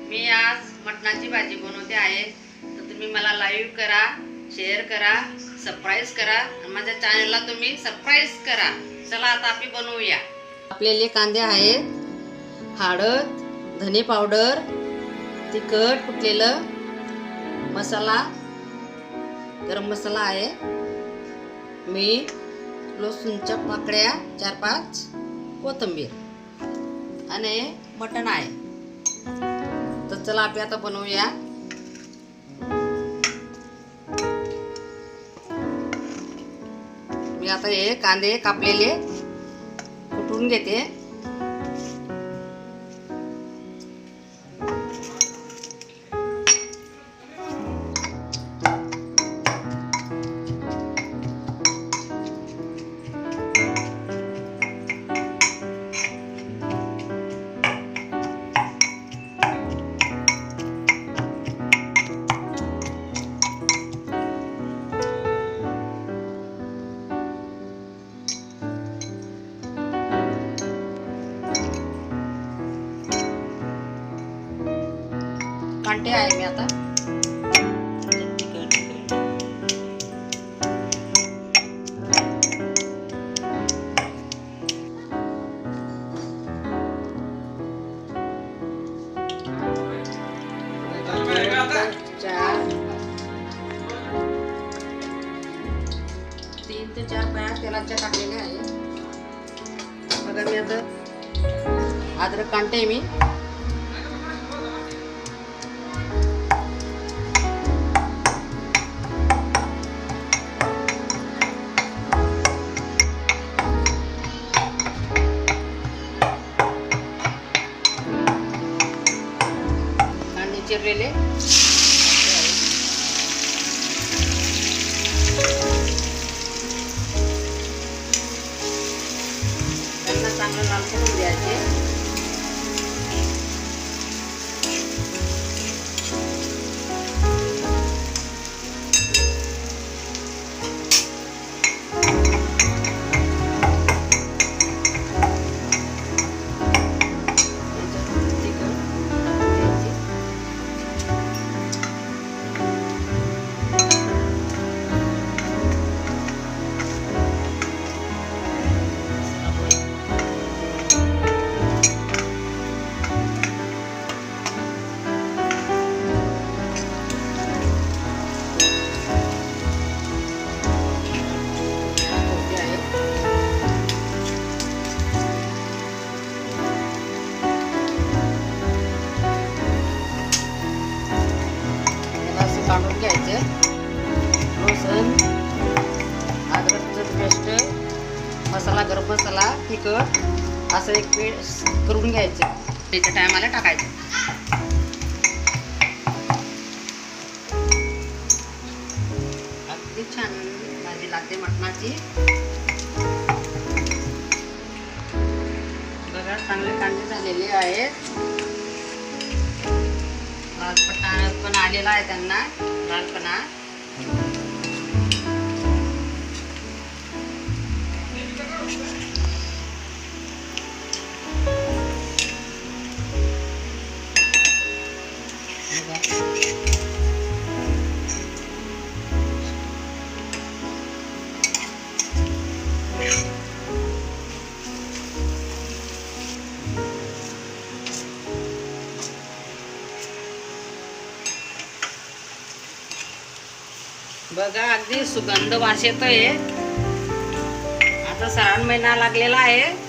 मी आज मटणाची भाजी बनवते आहे, तर तुम्ही मला लाईव्ह करा, शेअर करा, सबस्क्राईब करा आणि माझ्या चॅनलला तुम्ही सबस्क्राईब करा. चला आता आपण बनवूया. आपल्याला कांदे आहेत, हळद, धने पावडर, तिखट कुटलेलं, मसाला, गरम मसाला आहे, मीठ, लसूणच्या पाकळ्या 4-5, कोथिंबीर आणि मटण आहे. तर चला आपण आता बनवूया. मी आता हे कांदे कापलेले कुटून घेते. कांटे आहे मी आता. तीन ते चार पाया तेलाच्या टाकलेल्या आहे. बघा मी आता अद्रक कांटे मी चिरलेले त्यांना चांगलं लाल करून द्यायचे. काढून घ्यायचं. लसूण, अद्रकचं पेस्ट, मसाला, गरम मसाला, तिखट असं एक पेस्ट करून घ्यायचं. त्याच्या टायमाला टाकायचं. अगदी छान भाजी लागते मटणाची. बघा चांगले कांदे झालेले आहेत. लालपणा पण आलेला आहे त्यांना, लालपणा. बघा अगदी सुगंध वास येतोय. आता श्रावण महिना लागलेला आहे.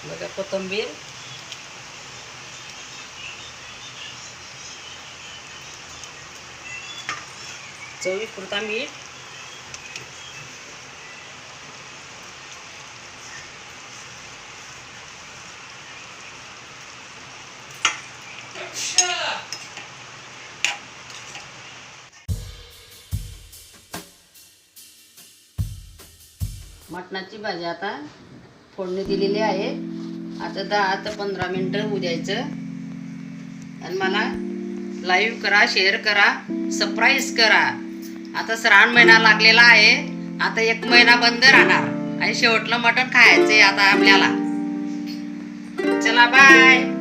बघा कोथिंबीर, चवीपुरता मीठ, मटणाची भाजी आता फोडणी दिलेली आहे. आता 10 ते 15 मिनटं होऊ द्यायचं. आणि मला लाईव्ह करा, शेअर करा, सरप्राईज करा. आता श्रावण महिना लागलेला आहे. आता 1 महिना बंद राहणार आणि शेवटलं मटण खायचंय आता आपल्याला. चला बाय.